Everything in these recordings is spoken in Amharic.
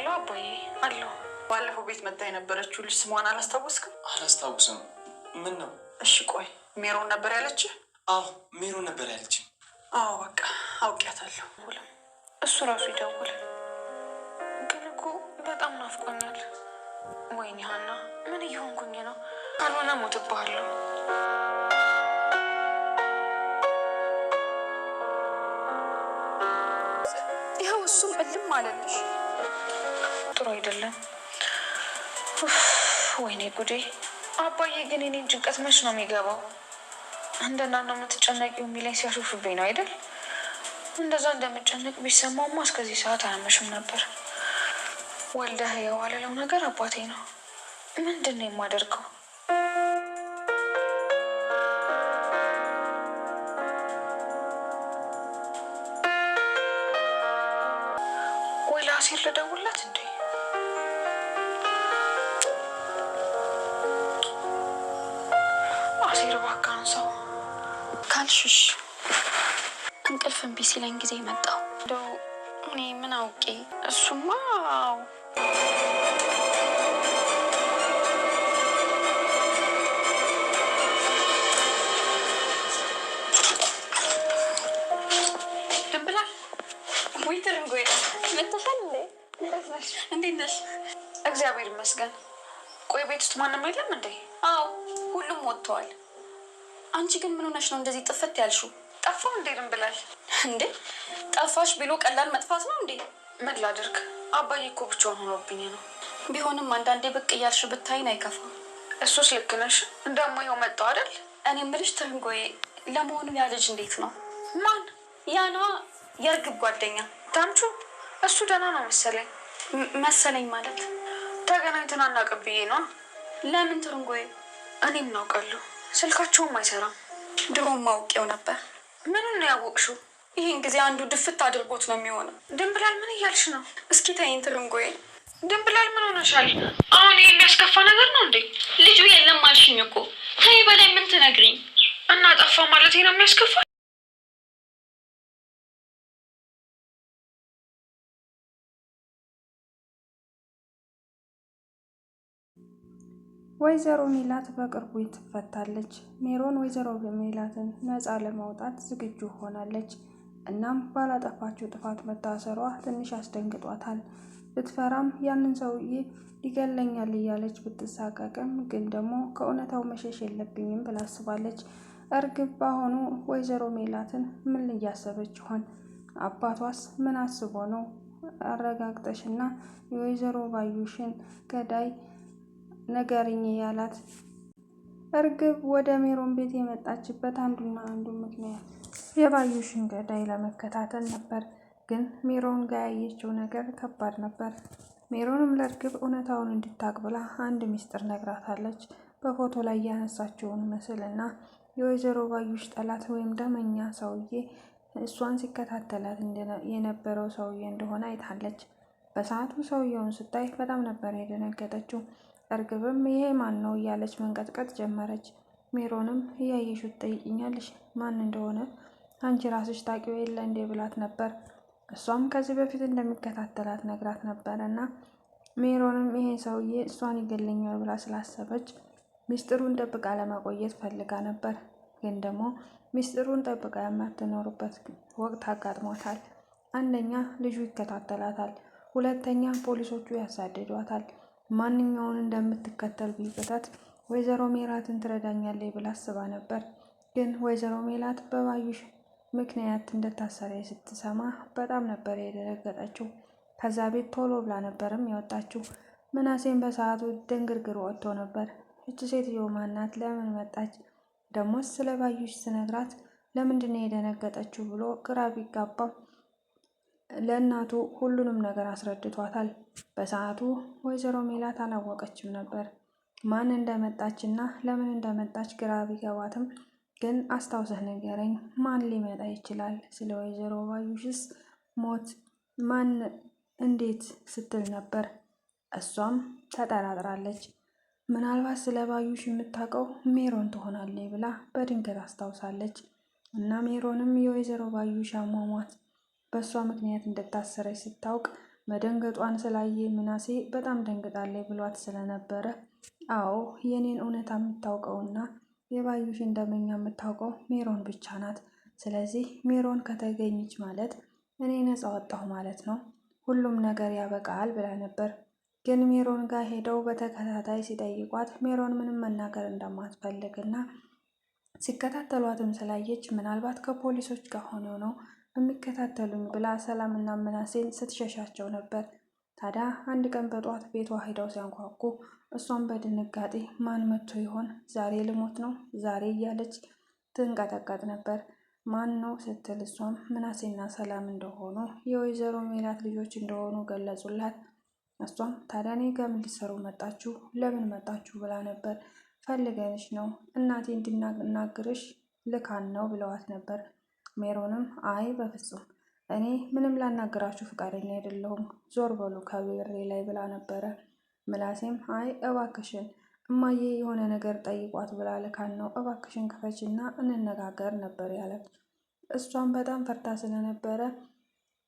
ሄሎ አባዬ አለሁ። ባለፈው ቤት መጣ የነበረችው ልጅ ስሟን አላስታወስክም? አላስታውስም። ምን ነው? እሺ ቆይ ሜሮን ነበር ያለች? አዎ ሜሮን ነበር ያለች። አዎ በቃ አውቂያታለሁ። እሱ ራሱ ይደውላል። ግን እኮ በጣም ናፍቆኛል። ወይኔ ሀና ምን እየሆንኩኝ ነው? ካልሆነ ሞትብሃለሁ። ይኸው እሱም እልም አለልሽ። ጥሩ አይደለም። ወይኔ ጉዴ። አባዬ ግን የኔን ጭንቀት መች ነው የሚገባው? እንደና ነው የምትጨነቂው የሚለኝ ሲያሾፍብኝ ነው አይደል? እንደዛ እንደምጨነቅ ቢሰማውማ እስከዚህ ሰዓት አያመሽም ነበር። ወልደህ የዋለለው ነገር አባቴ ነው። ምንድን ነው የማደርገው? ወይ ለአሴር ልደውልለት እንዴ? አሴር እባክህ አንሳው ካልሽሽ እንቅልፍ እምቢ ሲለኝ ጊዜ መጣው። እንደው እኔ ምን አውቄ። እሱማ ድንብላል ወይ ትርንጎ መተሻል እንዴ? እንዴት ነሽ? እግዚአብሔር ይመስገን። ቆይ ቤት ውስጥ ማንም የለም እንዴ? አዎ ሁሉም ወጥተዋል። አንቺ ግን ምን ሆነሽ ነው እንደዚህ ጥፍት ያልሽው? ጠፋው እንዴ ድንብላል? እንዴ ጠፋሽ ብሎ ቀላል መጥፋት ነው እንዴ? ምን ላድርግ? አባዬ እኮ ብቻውን ሆኖብኝ ነው። ቢሆንም አንዳንዴ ብቅ እያልሽ ብታይን አይከፋም። እሱስ ልክ ነሽ። እንደሞ ይኸው መጣው አይደል? እኔ የምልሽ ትርንጎዬ፣ ለመሆኑ ያ ልጅ እንዴት ነው? ማን? ያኗ የእርግብ ጓደኛ ታምቹ። እሱ ደህና ነው መሰለኝ። መሰለኝ ማለት ተገናኝተን አናውቅም ብዬ ነው። ለምን ትርንጎዬ? እኔም እናውቃለሁ። ስልካቸውም አይሰራም። ድሮም ማውቄው ነበር። ምኑን ነው ያወቅሽው? ይህን ጊዜ አንዱ ድፍት አድርጎት ነው የሚሆነው። ድንብላል ምን እያልሽ ነው? እስኪ ተይኝ ትርንጎዬ። ድንብላል ምን ሆነሻል? አሁን ይሄ የሚያስከፋ ነገር ነው እንዴ? ልጁ የለም አልሽኝ እኮ። ከዚህ በላይ ምን ትነግሪኝ? እና ጠፋ ማለት ነው የሚያስከፋ? ወይዘሮ ሜላት በቅርቡ ትፈታለች። ሜሮን ወይዘሮ ሜላትን ነፃ ለማውጣት ዝግጁ ሆናለች። እናም ባላጠፋችው ጥፋት መታሰሯ ትንሽ አስደንግጧታል። ብትፈራም ያንን ሰውዬ ይገለኛል እያለች ብትሳቀቅም ግን ደግሞ ከእውነታው መሸሽ የለብኝም ብላ አስባለች። እርግብ በአሁኑ ወይዘሮ ሜላትን ምን እያሰበች ይሆን? አባቷስ ምን አስቦ ነው? አረጋግጠሽና የወይዘሮ ባዩሽን ገዳይ ነገርኝ ያላት። እርግብ ወደ ሜሮን ቤት የመጣችበት አንዱና አንዱ ምክንያት የባዩሽን ገዳይ ለመከታተል ነበር። ግን ሜሮን ጋር ያየችው ነገር ከባድ ነበር። ሜሮንም ለእርግብ እውነታውን እንድታቅ ብላ አንድ ሚስጥር ነግራታለች። በፎቶ ላይ ያነሳችውን ምስልና የወይዘሮ ባዩሽ ጠላት ወይም ደመኛ ሰውዬ እሷን ሲከታተላት የነበረው ሰውዬ እንደሆነ አይታለች። በሰዓቱ ሰውየውን ስታይ በጣም ነበር የደነገጠችው። እርግብም ይሄ ማን ነው እያለች መንቀጥቀጥ ጀመረች። ሜሮንም እያየሽው ትጠይቂኛለሽ ማን እንደሆነ አንቺ ራስሽ ታውቂው የለ እንዴ ብላት ነበር። እሷም ከዚህ በፊት እንደሚከታተላት ነግራት ነበር እና ሜሮንም ይሄ ሰውዬ እሷን ይገለኛል ብላ ስላሰበች ሚስጥሩን ጠብቃ ለማቆየት ፈልጋ ነበር። ግን ደግሞ ሚስጥሩን ጠብቃ የማትኖርበት ወቅት አጋጥሟታል። አንደኛ ልጁ ይከታተላታል፣ ሁለተኛ ፖሊሶቹ ያሳድዷታል። ማንኛውን እንደምትከተል ቢበታት ወይዘሮ ሜላትን ትረዳኛለች ብላ አስባ ነበር። ግን ወይዘሮ ሜላት በባዩሽ ምክንያት እንደታሰረ ስትሰማ በጣም ነበር የደነገጠችው። ከዛ ቤት ቶሎ ብላ ነበርም የወጣችው። ምናሴም በሰዓቱ ድንግርግር ወጥቶ ነበር። እች ሴትዮ ማናት? ለምን መጣች? ደሞስ ስለ ባዩሽ ስነግራት ለምንድን ነው የደነገጠችው ብሎ ግራ ቢጋባም ለእናቱ ሁሉንም ነገር አስረድቷታል። በሰዓቱ ወይዘሮ ሜላት አላወቀችም ነበር ማን እንደመጣችና ለምን እንደመጣች ግራ ቢገባትም ግን አስታውሰህ ንገረኝ፣ ማን ሊመጣ ይችላል? ስለ ወይዘሮ ባዩሽስ ሞት ማን እንዴት ስትል ነበር። እሷም ተጠራጥራለች። ምናልባት ስለ ባዩሽ የምታውቀው ሜሮን ትሆናለች ብላ በድንገት አስታውሳለች። እና ሜሮንም የወይዘሮ ባዩሽ አሟሟት በእሷ ምክንያት እንደታሰረች ስታውቅ መደንገጧን ስላየ ምናሴ በጣም ደንግጣለች ብሏት ስለነበረ አዎ የኔን እውነታ የምታውቀውና የባዩሽ እንደመኛ የምታውቀው ሜሮን ብቻ ናት። ስለዚህ ሜሮን ከተገኘች ማለት እኔ ነፃ ወጣሁ ማለት ነው፣ ሁሉም ነገር ያበቃል ብላ ነበር። ግን ሜሮን ጋር ሄደው በተከታታይ ሲጠይቋት ሜሮን ምንም መናገር እንደማትፈልግና ሲከታተሏትም ስላየች ምናልባት ከፖሊሶች ጋር ሆነው ነው የሚከታተሉኝ ብላ ሰላምና ምናሴን ስትሸሻቸው ነበር። ታዲያ አንድ ቀን በጧት ቤቷ ሄደው ሲያንኳኩ እሷም በድንጋጤ ማን መጥቶ ይሆን ዛሬ ልሞት ነው ዛሬ እያለች ትንቀጠቀጥ ነበር። ማን ነው ስትል እሷም ምናሴና ሰላም እንደሆኑ የወይዘሮ ሜላት ልጆች እንደሆኑ ገለጹላት። እሷም ታዲያ እኔ ጋር ምን ልትሰሩ መጣችሁ? ለምን መጣችሁ? ብላ ነበር። ፈልገንሽ ነው እናቴ እንድናግርሽ ልካን ነው ብለዋት ነበር። ሜሮንም አይ በፍጹም እኔ ምንም ላናገራችሁ ፈቃደኛ አይደለሁም፣ ዞር በሉ ከብሬ ላይ ብላ ነበረ። ምላሴም አይ እባክሽን እማዬ የሆነ ነገር ጠይቋት ብላ ልካን ነው፣ እባክሽን ክፈችና እንነጋገር ነበር ያለች። እሷም በጣም ፈርታ ስለነበረ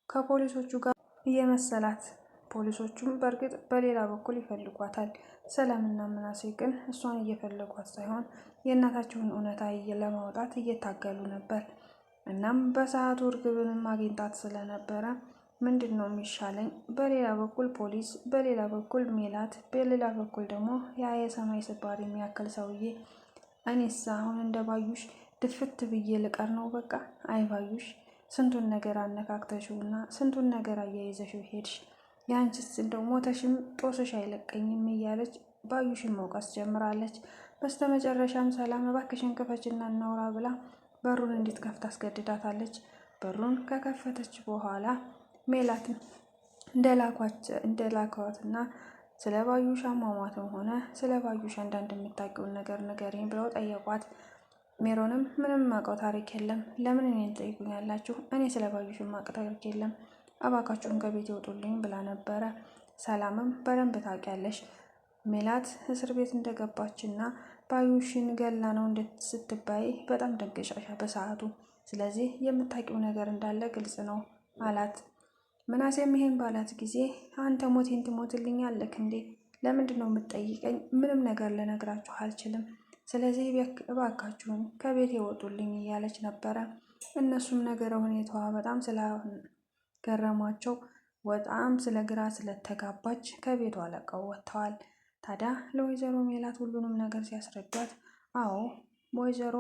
ከፖሊሶቹ ጋር እየመሰላት፣ ፖሊሶቹም በእርግጥ በሌላ በኩል ይፈልጓታል። ሰላምና ምናሴ ግን እሷን እየፈለጓት ሳይሆን የእናታቸውን እውነታ ለማውጣት እየታገሉ ነበር። እናም በሰዓቱ እርግብንም አግኝታት ስለነበረ ምንድን ነው የሚሻለኝ? በሌላ በኩል ፖሊስ፣ በሌላ በኩል ሜላት፣ በሌላ በኩል ደግሞ ያ የሰማይ ስባሪ የሚያክል ሰውዬ። እኔስ አሁን እንደ ባዩሽ ድፍት ብዬ ልቀር ነው በቃ። አይ ባዩሽ ስንቱን ነገር አነካክተሽውና ስንቱን ነገር አያይዘሽው ሄድሽ። የአንቺስ እንደው ሞተሽም ጦስሽ አይለቀኝም እያለች ባዩሽን መውቀስ ጀምራለች። በስተመጨረሻም ሰላም እባክሽን ክፈችና እናውራ ብላ በሩን እንድትከፍት አስገድዳታለች። በሩን ከከፈተች በኋላ ሜላትን እንደላኳትና ስለ ባዩሽ አሟሟትም ሆነ ስለ ባዩሽ አንዳንድ የምታውቂውን ነገር ንገሪኝ ብለው ጠየቋት። ሜሮንም ምንም የማውቀው ታሪክ የለም፣ ለምን እኔን ትጠይቁኛላችሁ? እኔ ስለ ባዩሽ የማውቀው ታሪክ የለም፣ እባካችሁን ከቤት ይወጡልኝ ብላ ነበረ። ሰላምም በደንብ ታውቂያለሽ፣ ሜላት እስር ቤት እንደገባችና ባዩሽን ገላ ነው ስትባይ በጣም ደንገሻሻ በሰዓቱ። ስለዚህ የምታውቂው ነገር እንዳለ ግልጽ ነው አላት። ምናሴም ይሄን ባላት ጊዜ አንተ ሞቴን ትሞትልኛለህ እንዴ? ለምንድን ነው የምትጠይቀኝ? ምንም ነገር ልነግራችሁ አልችልም። ስለዚህ እባካችሁን ከቤት ይወጡልኝ እያለች ነበረ። እነሱም ነገረ ሁኔታዋ በጣም ስለገረሟቸው በጣም ስለግራ ስለተጋባች ከቤቷ ለቀው ወጥተዋል። ታዲያ ለወይዘሮ ሜላት ሁሉንም ነገር ሲያስረዷት አዎ ወይዘሮ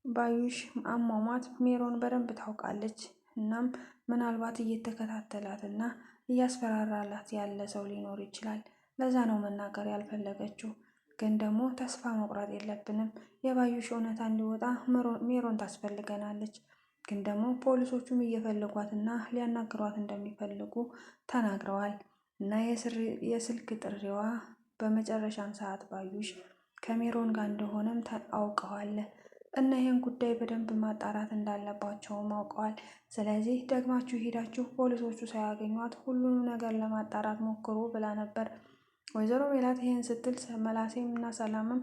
ባዩሽ አሟሟት ሜሮን በደንብ ታውቃለች። እናም ምናልባት እየተከታተላትና እያስፈራራላት ያለ ሰው ሊኖር ይችላል። ለዛ ነው መናገር ያልፈለገችው። ግን ደግሞ ተስፋ መቁረጥ የለብንም። የባዩሽ እውነታ እንዲወጣ ሜሮን ታስፈልገናለች። ግን ደግሞ ፖሊሶቹም እየፈለጓትና ሊያናግሯት እንደሚፈልጉ ተናግረዋል። እና የስልክ ጥሪዋ በመጨረሻም ሰዓት ባዩሽ ከሜሮን ጋር እንደሆነም አውቀዋል። እና ይህን ጉዳይ በደንብ ማጣራት እንዳለባቸውም አውቀዋል። ስለዚህ ደግማችሁ ሄዳችሁ ፖሊሶቹ ሳያገኟት ሁሉንም ነገር ለማጣራት ሞክሩ ብላ ነበር። ወይዘሮ ሜላት ይህን ስትል መላሴም እና ሰላምም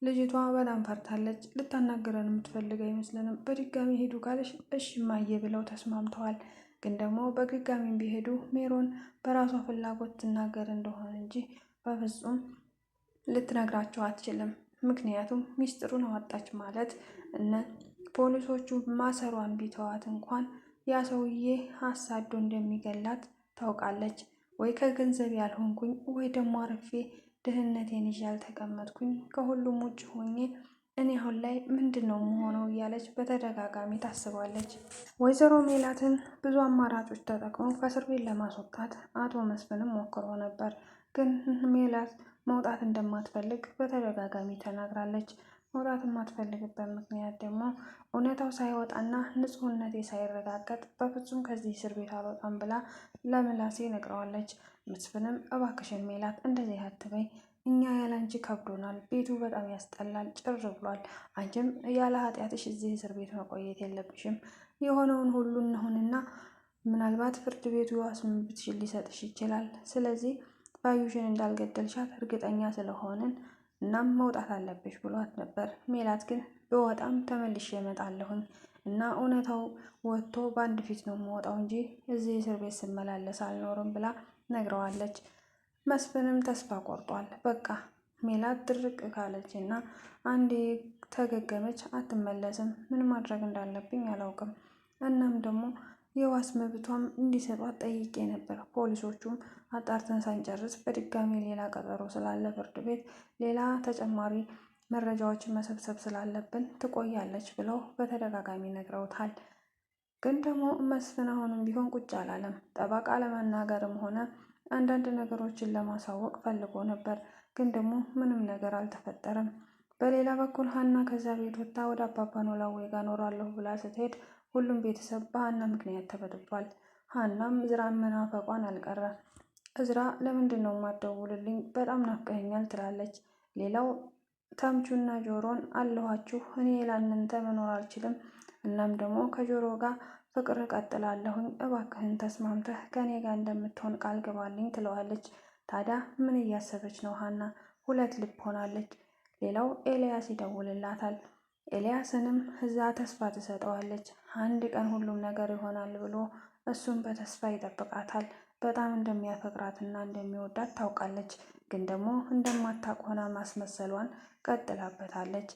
ልጅቷ በጣም ፈርታለች፣ ልታናገረን የምትፈልግ አይመስለንም፣ በድጋሚ ሄዱ ካለሽ እሺ እማዬ ብለው ተስማምተዋል። ግን ደግሞ በድጋሚም ቢሄዱ ሜሮን በራሷ ፍላጎት ትናገር እንደሆነ እንጂ በፍጹም ልትነግራቸው አትችልም። ምክንያቱም ሚስጥሩን አወጣች ማለት እነ ፖሊሶቹ ማሰሯን ቢተዋት እንኳን ያ ሰውዬ አሳዶ እንደሚገላት ታውቃለች። ወይ ከገንዘብ ያልሆንኩኝ ወይ ደግሞ አርፌ ድህነቴን ይዤ ያልተቀመጥኩኝ ከሁሉም ውጭ ሆኜ እኔ አሁን ላይ ምንድን ነው መሆነው እያለች በተደጋጋሚ ታስባለች። ወይዘሮ ሜላትን ብዙ አማራጮች ተጠቅሞ ከእስር ቤት ለማስወጣት አቶ መስፍንም ሞክሮ ነበር። ግን ሜላት መውጣት እንደማትፈልግ በተደጋጋሚ ተናግራለች። መውጣት የማትፈልግበት ምክንያት ደግሞ እውነታው ሳይወጣና ንጹሕነቴ ሳይረጋገጥ በፍጹም ከዚህ እስር ቤት አልወጣም ብላ ለምላሴ ነግረዋለች። መስፍንም እባክሽን ሜላት እንደዚህ አትበይ፣ እኛ ያላንቺ ከብዶናል፣ ቤቱ በጣም ያስጠላል፣ ጭር ብሏል። አንቺም ያለ ኃጢአትሽ እዚህ እስር ቤት መቆየት የለብሽም። የሆነውን ሁሉ እንሁንና ምናልባት ፍርድ ቤቱ የዋስ መብትሽን ሊሰጥሽ ይችላል። ስለዚህ ባዩሽን እንዳልገደልሻት እርግጠኛ ስለሆንን እናም መውጣት አለብሽ ብሏት ነበር። ሜላት ግን በወጣም ተመልሼ እመጣለሁኝ፣ እና እውነታው ወጥቶ በአንድ ፊት ነው የምወጣው እንጂ እዚህ እስር ቤት ስመላለስ አልኖርም ብላ ነግረዋለች። መስፍንም ተስፋ ቆርጧል። በቃ ሜላት ድርቅ ካለች እና አንዴ ተገገመች አትመለስም። ምን ማድረግ እንዳለብኝ አላውቅም። እናም ደግሞ የዋስ መብቷም እንዲሰጧት ጠይቄ ነበር። ፖሊሶቹም አጣርተን ሳንጨርስ በድጋሚ ሌላ ቀጠሮ ስላለ ፍርድ ቤት ሌላ ተጨማሪ መረጃዎችን መሰብሰብ ስላለብን ትቆያለች ብለው በተደጋጋሚ ነግረውታል። ግን ደግሞ መስፍን አሁንም ቢሆን ቁጭ አላለም። ጠበቃ ለመናገርም ሆነ አንዳንድ ነገሮችን ለማሳወቅ ፈልጎ ነበር። ግን ደግሞ ምንም ነገር አልተፈጠረም። በሌላ በኩል ሀና ከዛ ቤት ወጥታ ወደ አባባ ኖላዊ ጋር እኖራለሁ ብላ ስትሄድ ሁሉም ቤተሰብ በሀና ምክንያት ተበድሏል። ሀናም እዝራን መናፈቋን አልቀረ። እዝራ ለምንድን ነው የማትደውልልኝ? በጣም ናፍቀኸኛል ትላለች። ሌላው ተምቹና ጆሮን አለኋችሁ፣ እኔ ላንንተ መኖር አልችልም። እናም ደግሞ ከጆሮ ጋር ፍቅር እቀጥላለሁኝ። እባክህን ተስማምተህ ከእኔ ጋር እንደምትሆን ቃል ግባልኝ ትለዋለች። ታዲያ ምን እያሰበች ነው ሀና? ሁለት ልብ ሆናለች። ሌላው ኤልያስ ይደውልላታል። ኤልያስንም እዛ ተስፋ ትሰጠዋለች። አንድ ቀን ሁሉም ነገር ይሆናል ብሎ እሱም በተስፋ ይጠብቃታል። በጣም እንደሚያፈቅራትና እንደሚወዳት ታውቃለች። ግን ደግሞ እንደማታውቅ ሆና ማስመሰሏን ቀጥላበታለች።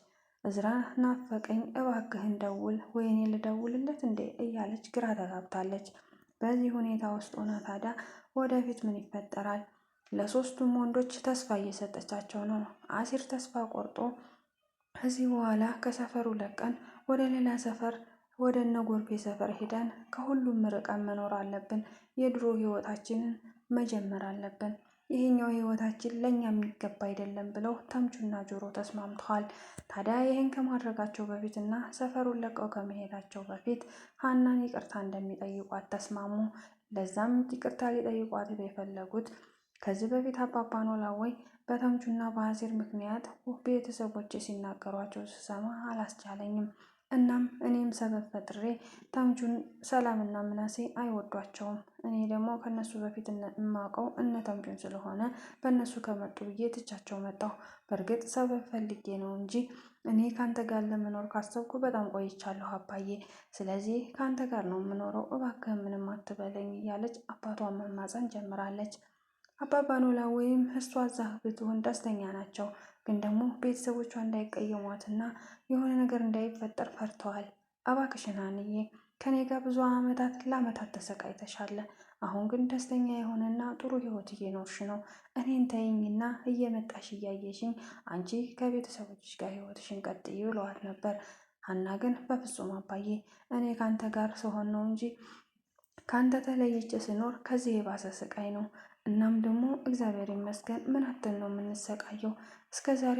እዝራ ናፈቀኝ፣ እባክህን ደውል፣ ወይኔ ልደውልለት እንዴ እያለች ግራ ተጋብታለች። በዚህ ሁኔታ ውስጥ ሆና ታዲያ ወደፊት ምን ይፈጠራል? ለሶስቱም ወንዶች ተስፋ እየሰጠቻቸው ነው። አሲር ተስፋ ቆርጦ ከዚህ በኋላ ከሰፈሩ ለቀን ወደ ሌላ ሰፈር ወደ እነ ጎርፌ ሰፈር ሄደን ከሁሉም ርቀን መኖር አለብን። የድሮ ህይወታችንን መጀመር አለብን። ይሄኛው ህይወታችን ለእኛ የሚገባ አይደለም ብለው ተምቹና ጆሮ ተስማምተዋል። ታዲያ ይህን ከማድረጋቸው በፊትና ሰፈሩን ለቀው ከመሄዳቸው በፊት ሀናን ይቅርታ እንደሚጠይቋት ተስማሙ። ለዛም ይቅርታ ሊጠይቋት የፈለጉት ከዚህ በፊት አባባ ኖላዊ በተምቹና በአሲር ምክንያት ቤተሰቦች ሲናገሯቸው ስሰማ አላስቻለኝም። እናም እኔም ሰበብ ፈጥሬ ተምቹን ሰላምና ምናሴ አይወዷቸውም። እኔ ደግሞ ከነሱ በፊት የማውቀው እነ ተምቹን ስለሆነ በእነሱ ከመጡ ብዬ ትቻቸው መጣሁ። በእርግጥ ሰበብ ፈልጌ ነው እንጂ እኔ ከአንተ ጋር ለመኖር ካሰብኩ በጣም ቆይቻለሁ አባዬ። ስለዚህ ከአንተ ጋር ነው የምኖረው፣ እባክህ ምንም አትበለኝ እያለች አባቷን መማፀን ጀምራለች። አባባ ኖላዊም እሷ እዛ ብትሆን ደስተኛ ናቸው። ግን ደግሞ ቤተሰቦቿ እንዳይቀየሟትና የሆነ ነገር እንዳይፈጠር ፈርተዋል። እባክሽን ሀንዬ ከኔ ጋር ብዙ ለአመታት ተሰቃይተሻል። አሁን ግን ደስተኛ የሆነና ጥሩ ህይወት እየኖርሽ ነው። እኔን ተይኝና እየመጣሽ እያየሽኝ አንቺ ከቤተሰቦችሽ ጋር ህይወትሽን ቀጥይ ብለዋት ነበር። ሀና ግን በፍጹም አባዬ፣ እኔ ከአንተ ጋር ስሆን ነው እንጂ ከአንተ ተለይቼ ስኖር ከዚህ የባሰ ስቃይ ነው። እናም ደግሞ እግዚአብሔር ይመስገን ምን አትል ነው የምንሰቃየው? እስከ ዛሬ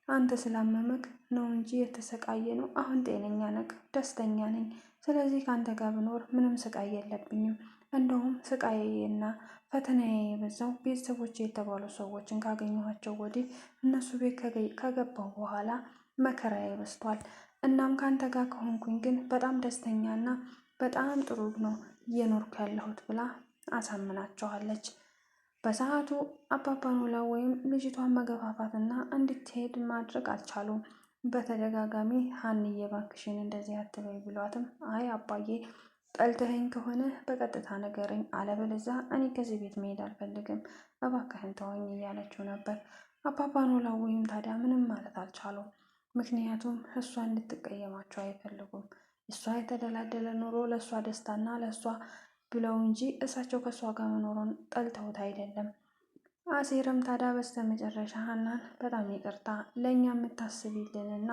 አንተ ስላመመክ ነው እንጂ የተሰቃየ ነው። አሁን ጤነኛ ነቅ፣ ደስተኛ ነኝ። ስለዚህ ከአንተ ጋር ብኖር ምንም ስቃይ የለብኝም። እንደውም ስቃዬና ፈተናዬ የበዛው ቤተሰቦች የተባሉ ሰዎችን ካገኘኋቸው ወዲህ እነሱ ቤት ከገባሁ በኋላ መከራዬ በዝቷል። እናም ከአንተ ጋር ከሆንኩኝ ግን በጣም ደስተኛና በጣም ጥሩ ነው እየኖርኩ ያለሁት ብላ አሳምናቸዋለች። በሰዓቱ አባባ ኖላዊም ልጅቷን መገፋፋትና እንድትሄድ ማድረግ አልቻሉም። በተደጋጋሚ ሀንዬ እባክሽን እንደዚህ አትበይ ብሏትም አይ አባዬ ጠልተኸኝ ከሆነ በቀጥታ ንገረኝ፣ አለበለዚያ እኔ ከዚህ ቤት መሄድ አልፈልግም፣ እባክህን ተወኝ እያለችው ነበር። አባባ ኖላዊም ታዲያ ምንም ማለት አልቻሉም። ምክንያቱም እሷ እንድትቀየማቸው አይፈልጉም። እሷ የተደላደለ ኑሮ ለእሷ ደስታና ለእሷ ብለው እንጂ እሳቸው ከእሷ ጋር መኖሩን ጠልተውት አይደለም። አሴርም ታዲያ በስተ መጨረሻ ሀናን በጣም ይቅርታ ለእኛ የምታስቢልንና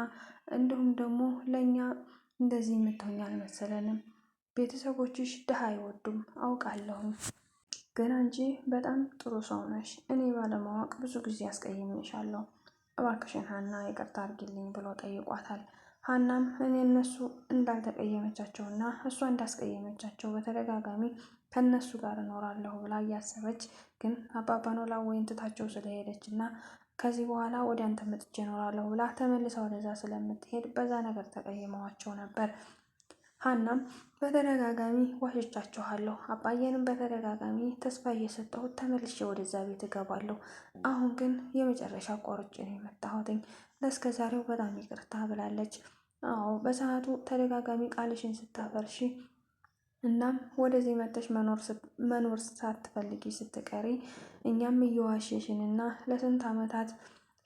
እንዲሁም ደግሞ ለእኛ እንደዚህ የምትሆኝ አልመሰለንም። ቤተሰቦችሽ ድሃ አይወዱም አውቃለሁም፣ ግን አንቺ በጣም ጥሩ ሰው ነሽ። እኔ ባለማወቅ ብዙ ጊዜ አስቀይሜሻለሁ። እባክሽን ሀና ይቅርታ አድርጊልኝ ብሎ ጠይቋታል። ሀናም እኔ እነሱ እንዳልተቀየመቻቸውና እሷ እንዳስቀየመቻቸው በተደጋጋሚ ከእነሱ ጋር እኖራለሁ ብላ እያሰበች ግን አባባ ኖላዊን ትታቸው ስለሄደች እና ከዚህ በኋላ ወደ አንተ መጥቼ እኖራለሁ ብላ ተመልሳ ወደዛ ስለምትሄድ በዛ ነገር ተቀይመዋቸው ነበር። ሀናም በተደጋጋሚ ዋሽቻችኋለሁ፣ አባዬንም በተደጋጋሚ ተስፋ እየሰጠሁት ተመልሼ ወደዛ ቤት እገባለሁ። አሁን ግን የመጨረሻ ቆርጬ ነው የመጣሁትኝ። ለእስከ ዛሬው በጣም ይቅርታ ብላለች። አዎ በሰዓቱ ተደጋጋሚ ቃልሽን ስታፈርሺ እናም ወደዚህ መጥተሽ መኖር ሳትፈልጊ ስትቀሪ እኛም እየዋሸሽንና ለስንት ዓመታት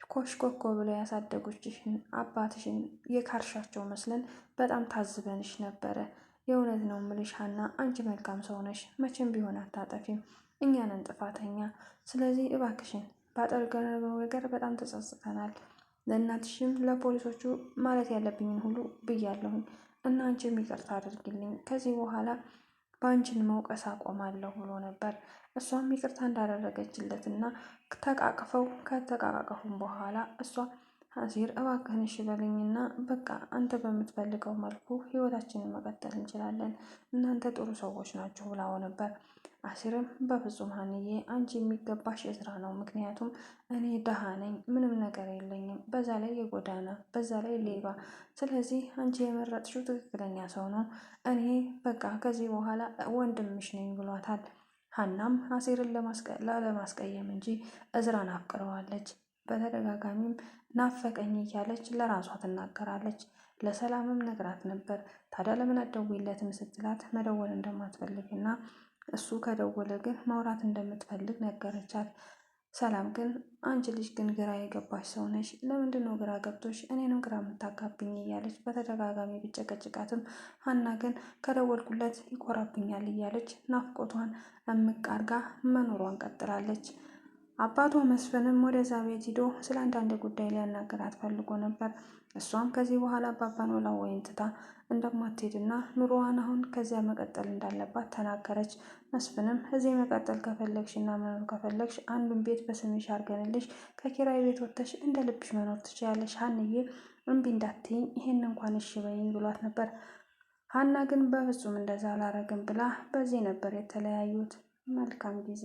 ኮሽኮኮ ብለው ያሳደጉችሽን አባትሽን የካርሻቸው መስለን በጣም ታዝበንሽ ነበረ። የእውነት ነው ምልሽ ሀና፣ አንቺ መልካም ሰው ነሽ። መቼም ቢሆን አታጠፊም። እኛንን ጥፋተኛ። ስለዚህ እባክሽን ባጠርገነው ነገር በጣም ተጸጽተናል። ለእናትሽም ለፖሊሶቹ ማለት ያለብኝን ሁሉ ብያለሁኝ እና አንቺም ይቅርታ አድርግልኝ። ከዚህ በኋላ በአንቺን መውቀስ አቆማለሁ ብሎ ነበር። እሷም ይቅርታ እንዳደረገችለት እና ተቃቅፈው ከተቃቀፉም በኋላ እሷ አሲር እባክህን እሺ በለኝና በቃ አንተ በምትፈልገው መልኩ ህይወታችንን መቀጠል እንችላለን፣ እናንተ ጥሩ ሰዎች ናችሁ ብላው ነበር። አሲርም በፍጹም ሀንዬ፣ አንቺ የሚገባሽ የስራ ነው። ምክንያቱም እኔ ደሃ ነኝ፣ ምንም ነገር የለኝም፣ በዛ ላይ የጎዳና በዛ ላይ ሌባ። ስለዚህ አንቺ የመረጥሽው ትክክለኛ ሰው ነው። እኔ በቃ ከዚህ በኋላ ወንድምሽ ነኝ ብሏታል። ሀናም አሲርን ላለማስቀየም እንጂ እዝራን አፍቅረዋለች። በተደጋጋሚም ናፈቀኝ እያለች ለራሷ ትናገራለች። ለሰላምም ነግራት ነበር። ታዲያ ለምን አትደውይለትም ስትላት መደወል እንደማትፈልግና እሱ ከደወለ ግን ማውራት እንደምትፈልግ ነገረቻት። ሰላም ግን አንቺ ልጅ ግን ግራ የገባሽ ሰው ነሽ፣ ለምንድን ነው ግራ ገብቶሽ እኔንም ግራ የምታጋብኝ እያለች በተደጋጋሚ ብጨቀጭቃትም ሀና ግን ከደወልኩለት ይኮራብኛል እያለች ናፍቆቷን እምቅ አርጋ መኖሯን ቀጥላለች። አባቷ መስፍንም ወደዛ ቤት ሂዶ ስለ አንዳንድ ጉዳይ ሊያናገራት ፈልጎ ነበር። እሷም ከዚህ በኋላ አባባን ወላወይን ትታ እንደማትሄድና ኑሮዋን አሁን ከዚያ መቀጠል እንዳለባት ተናገረች። መስፍንም እዚህ መቀጠል ከፈለግሽና መኖር ከፈለግሽ አንዱን ቤት በስምሽ አርገንልሽ ከኪራይ ቤት ወጥተሽ እንደ ልብሽ መኖር ትችያለሽ፣ ሀንዬ እምቢ እንዳትይኝ ይሄን እንኳን እሺ በይኝ ብሏት ነበር። ሀና ግን በፍጹም እንደዛ አላረግም ብላ በዚህ ነበር የተለያዩት። መልካም ጊዜ